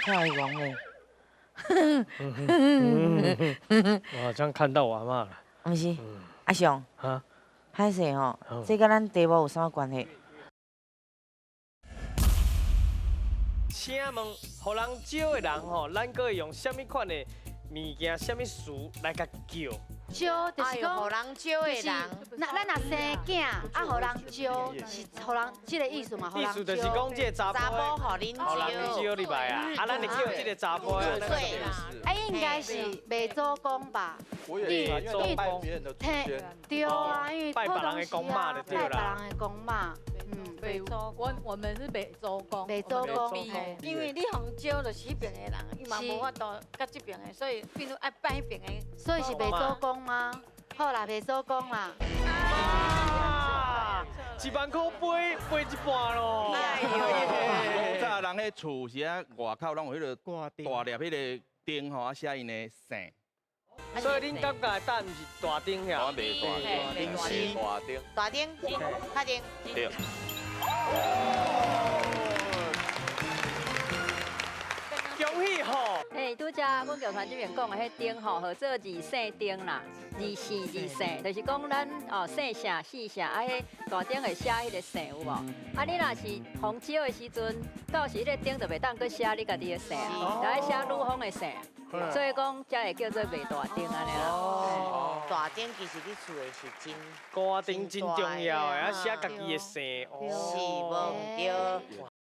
太王嘞！我好像看到我阿嬷了。毋是，阿雄，啊，歹势吼，这甲咱题目有啥关系？请问，互人招的人吼，咱可会用什么款的物件、什么词来甲叫？招就是讲，互人招的人，咱若生囝，啊，互人招是互人即个意思嘛？意思就是讲，这个查查甫某互恁互人招，招入来啊，啊，咱会叫这个查甫啊，咱就对啦，啊，应该是袂做工吧？我也是啊，因为都拜别人的祖先。对啊，因为拜别人的公妈就对啦拜别人的公妈，北周，我们是北周公，北周公，因为你互招就是迄边的人，伊嘛无法度甲这边的，所以变做爱拜迄边的。所以是北周公吗？好啦，北周公啦。啊，1万块赔一半咯。古早人迄厝是啊，外口拢有迄个大粒迄个钉吼，啊写因的姓。所以恁感觉答案是大丁呀？我袂大丁是大丁，大丁，对。恭喜吼！嘿，拄则阮剧团这边讲的迄丁吼，号做二姓丁啦，二姓二姓，就是讲咱哦姓啥姓啥，啊迄大丁会写迄个姓有无？啊你若是红招的时阵，到时迄个丁就袂当搁写你家己的姓，就爱写女方的姓，所以讲才会叫做袂大丁安尼啦。哦，大丁其实你厝的是真，家丁真重要的，啊写家己的姓。是无毋对。